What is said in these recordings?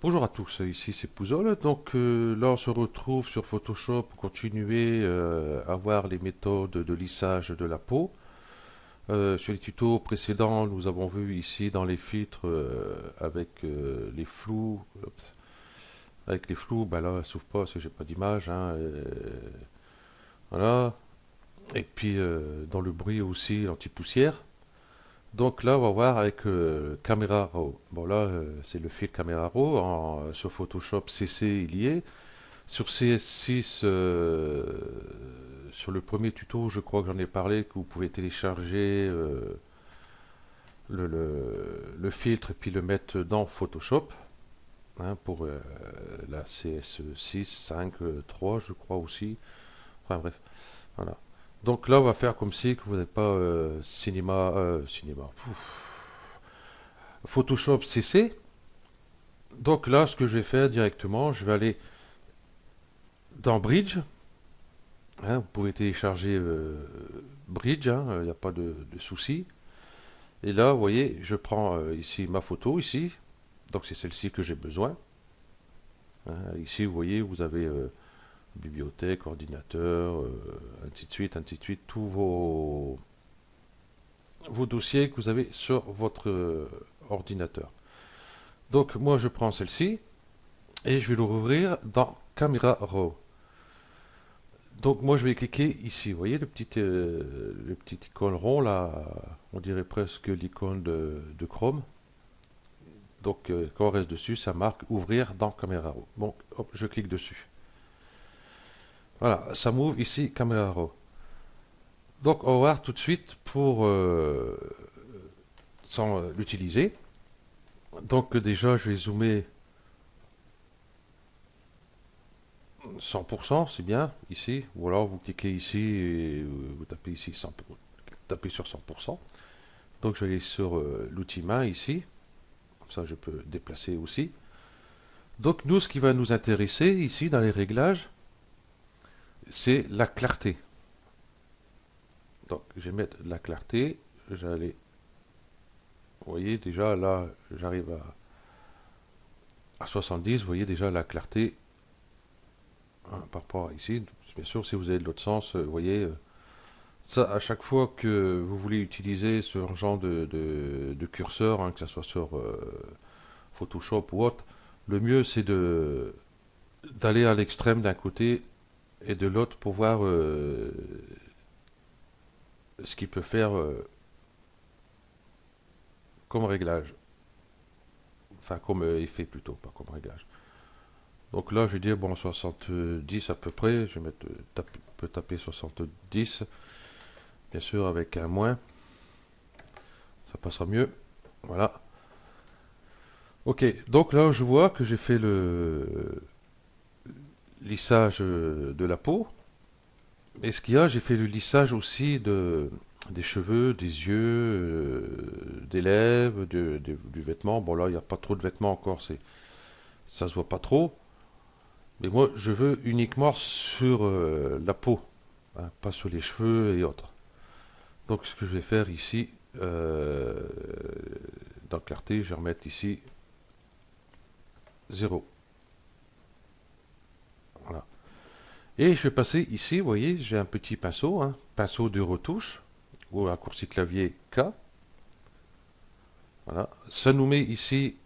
Bonjour à tous, ici c'est Pouzol. Donc là on se retrouve sur Photoshop pour continuer à voir les méthodes de lissage de la peau. Sur les tutos précédents, nous avons vu ici dans les filtres avec les flous. Avec les flous, ben là, ça s'ouvre pas parce que j'ai pas d'image, hein, voilà. Et puis dans le bruit aussi, l'anti-poussière. Donc là, on va voir avec Camera Raw. Bon là, c'est le fil Camera Raw. Sur Photoshop CC, il y est. Sur CS6, sur le premier tuto, je crois que j'en ai parlé, que vous pouvez télécharger le filtre et puis le mettre dans Photoshop, hein, pour la CS6, 5, 3, je crois aussi. Enfin bref, voilà. Donc là, on va faire comme si que vous n'avez pas Photoshop CC. Donc là, ce que je vais faire directement, je vais aller dans Bridge. Hein, vous pouvez télécharger Bridge, il n'y a pas de souci. Et là, vous voyez, je prends ici ma photo, ici. Donc c'est celle-ci que j'ai besoin. Hein, ici, vous voyez, vous avez bibliothèque, ordinateur, ainsi de suite, tous vos dossiers que vous avez sur votre ordinateur. Donc moi, je prends celle-ci et je vais l'ouvrir dans Camera Raw. Donc moi je vais cliquer ici, vous voyez le petit icône rond là, on dirait presque l'icône de Chrome. Donc quand on reste dessus, ça marque ouvrir dans Camera Raw. Bon, hop, je clique dessus. Voilà, ça m'ouvre ici Camera Raw. Donc on va voir tout de suite pour sans l'utiliser. Donc déjà je vais zoomer 100%, c'est bien ici. Ou alors vous cliquez ici et vous tapez ici 100%, tapez sur 100%. Donc je vais aller sur l'outil main ici. Comme ça, je peux déplacer aussi. Donc nous, ce qui va nous intéresser ici dans les réglages, c'est la clarté. Donc je vais mettre la clarté. J'allais, vous voyez déjà là, j'arrive à 70. Vous voyez déjà la clarté, hein, par rapport à ici. Bien sûr, si vous avez de l'autre sens, vous voyez, ça à chaque fois que vous voulez utiliser ce genre de curseur, hein, que ce soit sur Photoshop ou autre, le mieux c'est d'aller à l'extrême d'un côté et de l'autre pour voir ce qu'il peut faire comme réglage. Enfin, comme effet plutôt, pas comme réglage. Donc là, je vais dire, bon, 70 à peu près. Je vais mettre, peut taper 70. Bien sûr, avec un moins, ça passera mieux. Voilà. Ok, donc là, je vois que j'ai fait le lissage de la peau. Et ce qu'il y a, j'ai fait le lissage aussi des cheveux, des yeux, des lèvres, du vêtement. Bon là, il n'y a pas trop de vêtements encore, ça se voit pas trop. Mais moi, je veux uniquement sur la peau, hein, pas sur les cheveux et autres. Donc ce que je vais faire ici, dans clarté, je vais remettre ici 0. Voilà. Et je vais passer ici, vous voyez, j'ai un petit pinceau, hein, pinceau de retouche, ou raccourci clavier K. Voilà. Ça nous met ici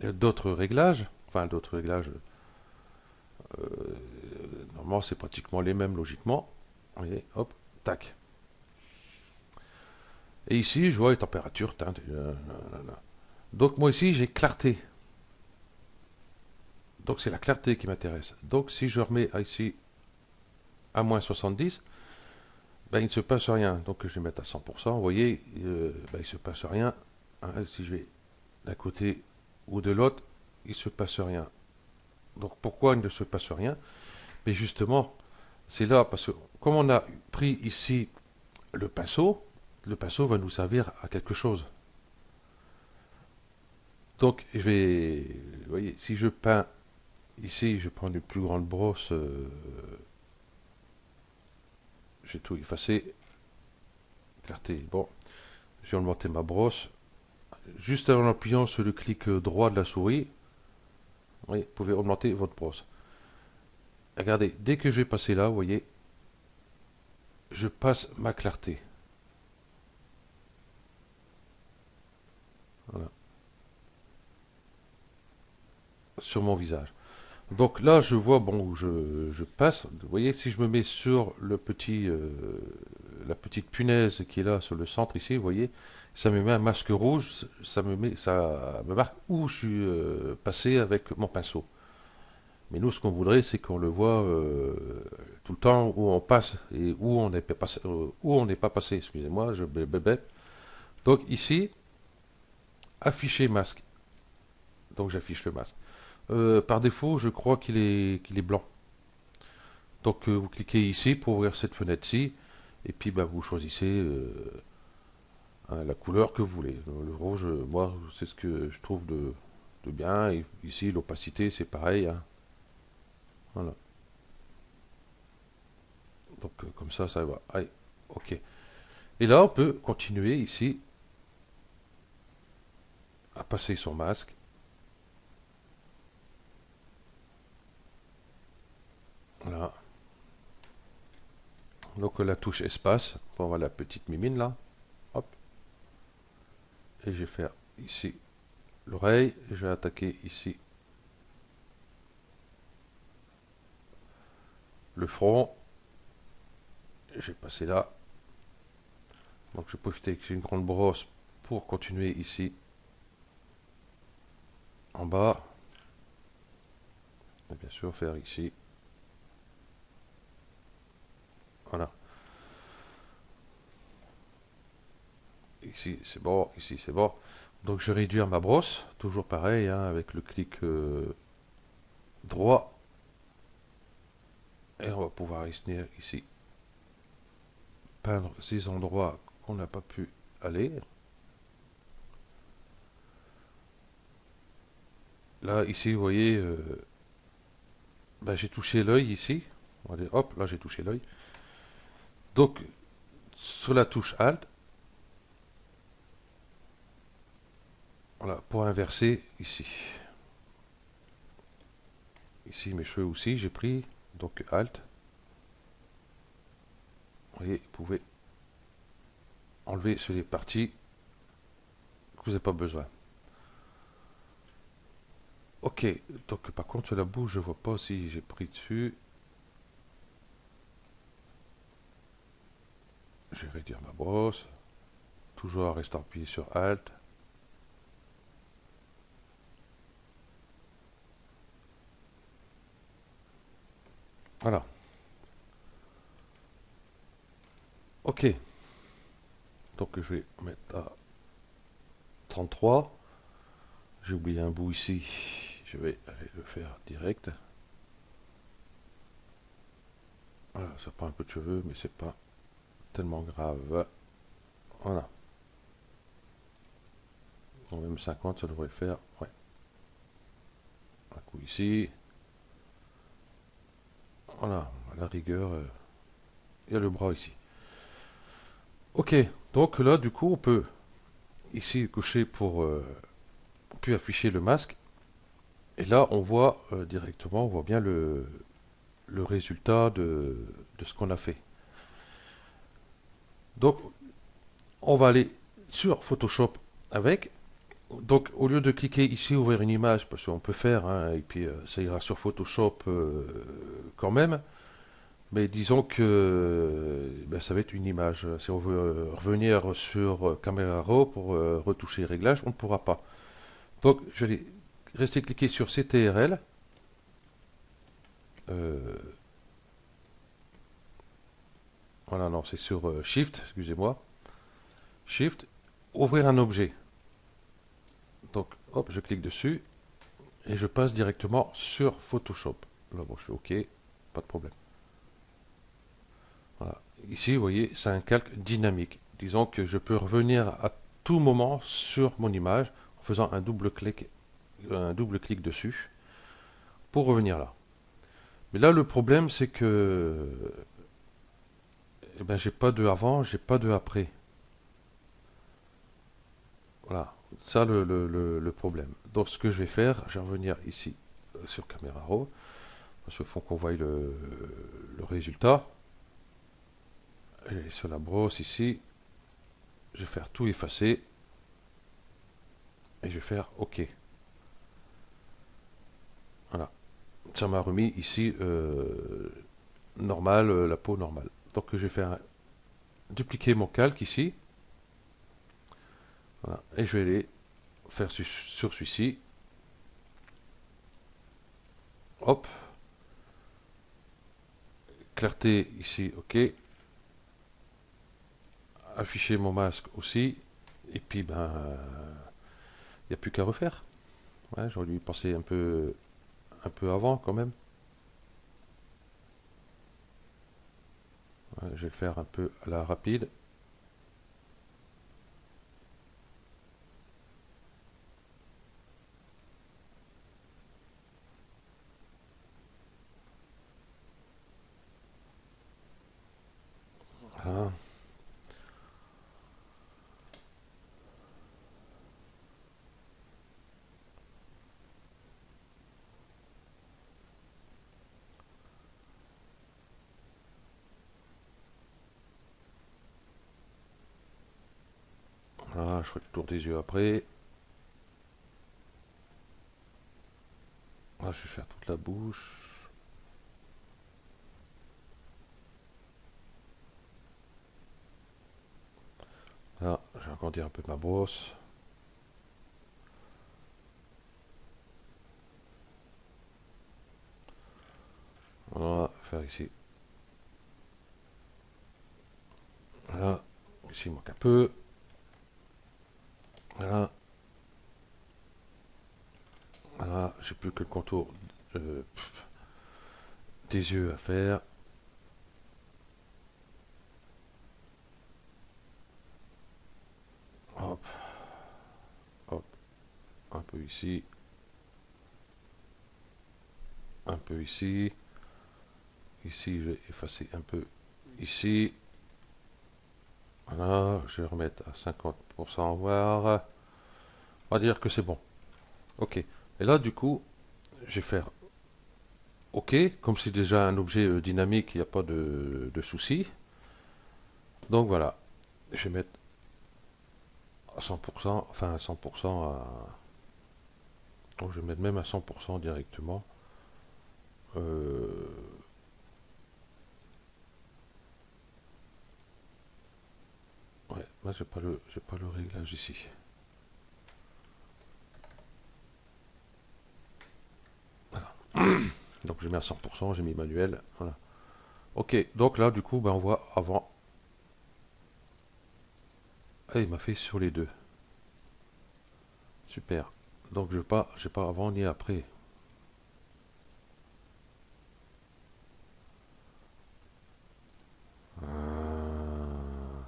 d'autres réglages. Enfin, d'autres réglages. Normalement, c'est pratiquement les mêmes logiquement. Vous voyez, hop, tac. Et ici, je vois les températures. Donc, moi ici, j'ai clarté. Donc, c'est la clarté qui m'intéresse. Donc, si je remets ici à moins 70, ben, il ne se passe rien. Donc, je vais mettre à 100%. Vous voyez, ben, il ne se passe rien. Hein, si je vais d'un côté ou de l'autre, il ne se passe rien. Donc, pourquoi il ne se passe rien? Mais justement, c'est là, parce que comme on a pris ici le pinceau va nous servir à quelque chose. Donc, je vais, vous voyez, si je peins ici, je prends une plus grande brosse, j'ai tout effacé, clarté. Bon, je vais augmenter ma brosse. Juste en appuyant sur le clic droit de la souris, Oui, vous pouvez augmenter votre brosse. Regardez, dès que je vais passer là, vous voyez, je passe ma clarté. Voilà, sur mon visage. Donc là, je vois, bon, où je passe. Vous voyez, si je me mets sur la petite punaise qui est là sur le centre ici, vous voyez, ça me met un masque rouge, ça me marque où je suis passé avec mon pinceau. Mais nous, ce qu'on voudrait, c'est qu'on le voit tout le temps où on passe et où on n'est pas passé. Excusez-moi, je bébé. Donc ici, afficher masque. Donc j'affiche le masque. Par défaut, je crois qu'il est blanc. Donc vous cliquez ici pour ouvrir cette fenêtre-ci, et puis bah, vous choisissez hein, la couleur que vous voulez. Le rouge, moi, c'est ce que je trouve de bien. Et ici, l'opacité, c'est pareil, hein. Voilà. Donc comme ça va. Allez, ok. Et là, on peut continuer ici à passer son masque. Voilà. Donc la touche espace pour avoir la petite mimine là. Hop. Et je vais faire ici l'oreille. Je vais attaquer ici le front. Je vais passer là. Donc je vais profiter que j'ai une grande brosse pour continuer ici en bas. Et bien sûr faire ici. Voilà. Ici c'est bon, ici c'est bon. Donc je vais réduire ma brosse. Toujours pareil, hein, avec le clic droit. Et on va pouvoir venir ici. Peindre ces endroits qu'on n'a pas pu aller. Là, ici, vous voyez, ben, j'ai touché l'œil ici. On va dire, hop, là j'ai touché l'œil. Donc, sur la touche Alt, voilà, pour inverser ici. Ici, mes cheveux aussi, j'ai pris. Donc, Alt. Vous voyez, vous pouvez enlever sur les parties que vous n'avez pas besoin. Ok, donc par contre, sur la bouche, je vois pas si j'ai pris dessus. Je vais réduire ma brosse. Toujours en restant appuyé sur Alt. Voilà. Ok. Donc je vais mettre à 33. J'ai oublié un bout ici. Je vais aller le faire direct. Voilà, ça prend un peu de cheveux, mais c'est pas tellement grave. Voilà. Bon, même 50, ça devrait le faire. Ouais. Un coup ici. Voilà, à la rigueur, il y a le bras ici. Ok, donc là, du coup, on peut ici cocher pour puis afficher le masque. Et là, on voit directement, on voit bien le résultat de ce qu'on a fait. Donc, on va aller sur Photoshop avec. Donc, au lieu de cliquer ici, ouvrir une image, parce qu'on peut faire, hein, et puis ça ira sur Photoshop quand même, mais disons que ben, ça va être une image. Si on veut revenir sur Camera Raw pour retoucher les réglages, on ne pourra pas. Donc, je vais rester cliqué sur CTRL. Euh, voilà, non, c'est sur Shift, excusez-moi. Shift, ouvrir un objet. Donc, hop, je clique dessus et je passe directement sur Photoshop. Là, bon, je fais OK, pas de problème. Voilà. Ici, vous voyez, c'est un calque dynamique. Disons que je peux revenir à tout moment sur mon image en faisant un double clic dessus pour revenir là. Mais là, le problème, c'est que eh ben, j'ai pas de avant, j'ai pas de après. Voilà, ça le problème. Donc, ce que je vais faire, je vais revenir ici sur Camera Raw, parce qu'il faut qu'on voie le résultat. Et sur la brosse ici, je vais faire tout effacer et je vais faire OK. Voilà, ça m'a remis ici normal, la peau normale. Donc je vais faire dupliquer mon calque ici. Voilà, et je vais aller faire sur celui-ci. Hop, clarté ici, OK. Afficher mon masque aussi. Et puis ben, il n'y a plus qu'à refaire. Ouais, j'aurais dû y penser un peu avant quand même. Ouais, je vais le faire un peu à la rapide. Voilà. Voilà, je ferai le tour des yeux après. Là, je vais faire toute la bouche. Là, je vais agrandir un peu ma brosse. Voilà, faire ici. Voilà, ici il manque un peu. Voilà, voilà, j'ai plus que le contour euh, des yeux à faire. Hop, hop, un peu ici, un peu ici. Ici, je vais effacer un peu ici. Voilà, je vais remettre à 50% voir. On va dire que c'est bon. Ok. Et là, du coup, je vais faire OK. Comme c'est déjà un objet dynamique, il n'y a pas de souci. Donc voilà. Je vais mettre à 100%, enfin à 100% donc je vais mettre même à 100% directement. Euh, ouais, moi j'ai pas le réglage ici. Donc j'ai mis à 100%, j'ai mis manuel. Voilà. Ok, donc là du coup, ben, on voit avant. Ah, il m'a fait sur les deux. Super. Donc j'ai pas avant ni après. Euh,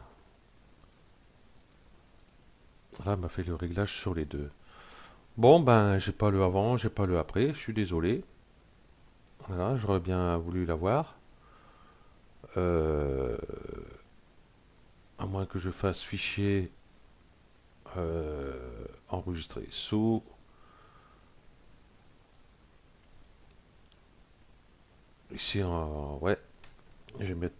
Là, il m'a fait le réglage sur les deux. Bon, ben, j'ai pas le avant, j'ai pas le après, je suis désolé. Voilà, j'aurais bien voulu l'avoir. Euh, à moins que je fasse fichier enregistré sous. Ici, ouais, je vais mettre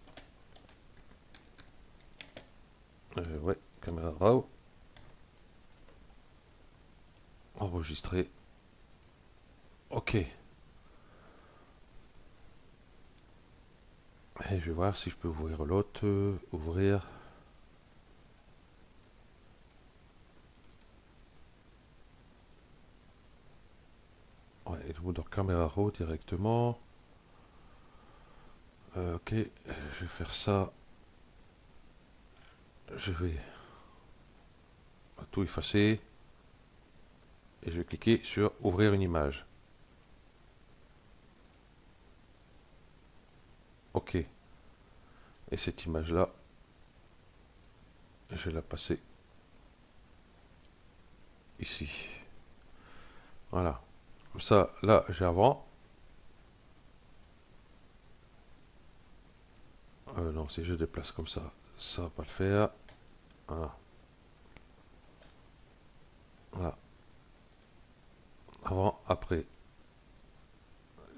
ouais, caméra RAW, enregistré. Ok. Et je vais voir si je peux ouvrir l'autre. Ouvrir. Ouais, et le dans caméra RAW directement. Ok, je vais faire ça. Je vais tout effacer. Et je vais cliquer sur ouvrir une image. Ok. Et cette image-là, je vais la passer ici. Voilà. Comme ça, là, j'ai avant. Non, si je déplace comme ça va pas le faire. Voilà. Voilà. Avant, après.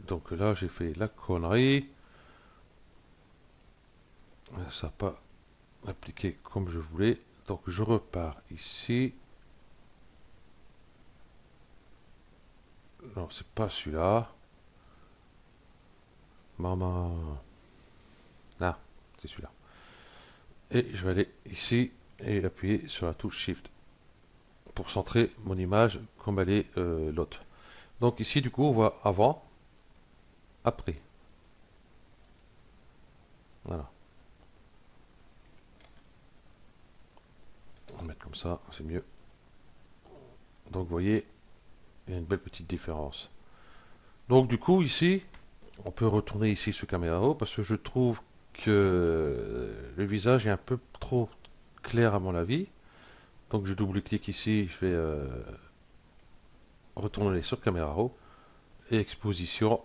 Donc là, j'ai fait la connerie. Ça n'a pas appliqué comme je voulais. Donc je repars ici. Non, c'est pas celui-là. Maman. Ah, c'est celui-là. Et je vais aller ici et appuyer sur la touche Shift pour centrer mon image comme elle est l'autre. Donc ici, du coup, on voit avant, après. Voilà. On va mettre comme ça, c'est mieux. Donc vous voyez, il y a une belle petite différence. Donc du coup, ici, on peut retourner ici sur Camera Raw parce que je trouve que le visage est un peu trop clair à mon avis. Donc je double-clique ici, je vais retourner sur Camera Raw et exposition.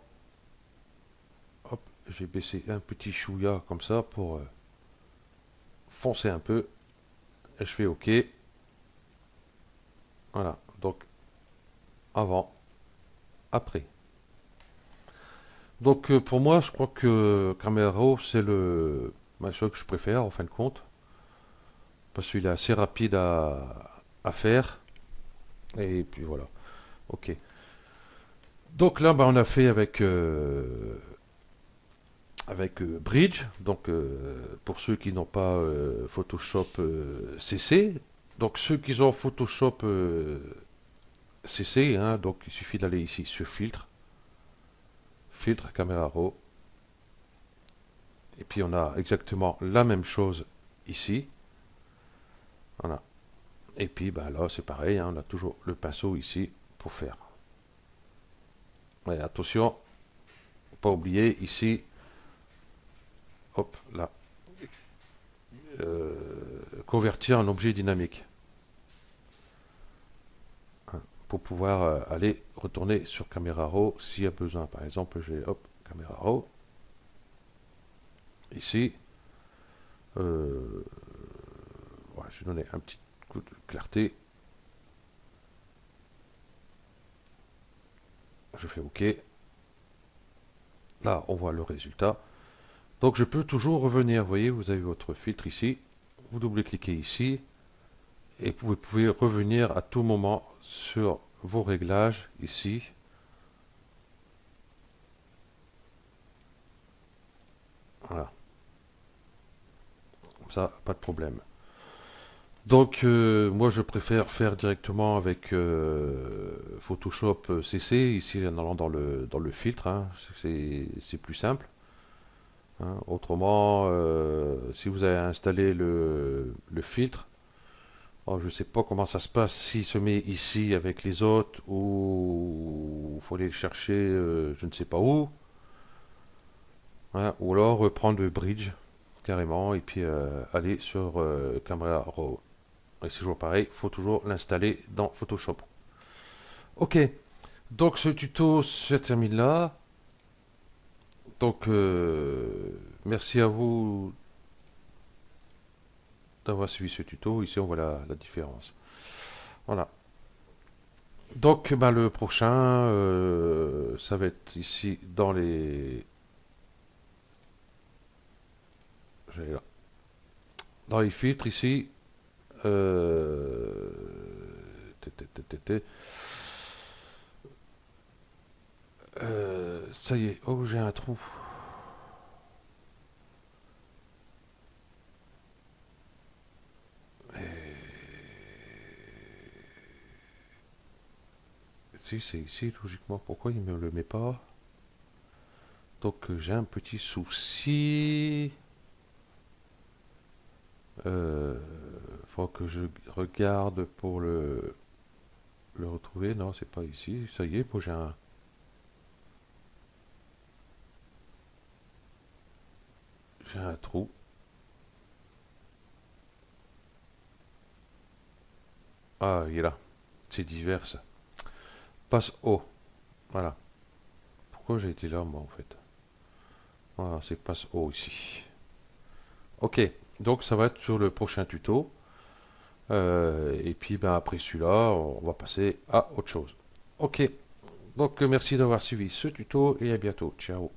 Hop, je vais baisser un petit chouïa comme ça pour foncer un peu. Et je fais OK. Voilà, donc avant, après. Donc pour moi, je crois que Camera Raw, c'est le choix que je préfère en fin de compte. Parce qu'il est assez rapide à faire. Et puis voilà. Ok. Donc là, bah, on a fait avec Bridge. Donc pour ceux qui n'ont pas Photoshop CC. Donc ceux qui ont Photoshop CC, hein, donc il suffit d'aller ici sur Filtre, Filtre, Camera Raw. Et puis on a exactement la même chose ici. Voilà. Et puis bah, là c'est pareil, hein, on a toujours le pinceau ici pour faire. Ouais, attention, pas oublier ici, hop, là, convertir en objet dynamique. Hein, pour pouvoir aller retourner sur Camera Raw s'il y a besoin. Par exemple, j'ai hop, Camera Raw. Ici, voilà, je vais donner un petit coup de clarté. Je fais OK. Là, on voit le résultat. Donc, je peux toujours revenir. Vous voyez, vous avez votre filtre ici. Vous double-cliquez ici. Et vous pouvez revenir à tout moment sur vos réglages ici. Voilà. Comme ça, pas de problème. Donc, moi, je préfère faire directement avec Photoshop CC, ici en allant dans le filtre. Hein. C'est plus simple. Hein. Autrement, si vous avez installé le filtre, alors, je ne sais pas comment ça se passe, s'il se met ici avec les autres ou il faut aller le chercher je ne sais pas où. Hein. Ou alors prendre le bridge carrément et puis aller sur Camera Raw. Et c'est toujours pareil, il faut toujours l'installer dans Photoshop. Ok, donc ce tuto se termine là. Donc merci à vous d'avoir suivi ce tuto. Ici on voit la différence. Voilà. Donc bah, le prochain, ça va être ici dans dans les filtres ici. Euh, ça y est, oh j'ai un trou. Si c'est ici logiquement, pourquoi il ne me le met pas? Donc j'ai un petit souci. Faut que je regarde pour le retrouver. Non, c'est pas ici. Ça y est, moi j'ai un trou. Ah, il est là. C'est divers. Passe haut. Voilà. Pourquoi j'ai été là, moi, en fait? Voilà, c'est passe haut ici. Ok. Donc, ça va être sur le prochain tuto. Et puis, ben, après celui-là, on va passer à autre chose. Ok. Donc merci d'avoir suivi ce tuto et à bientôt. Ciao.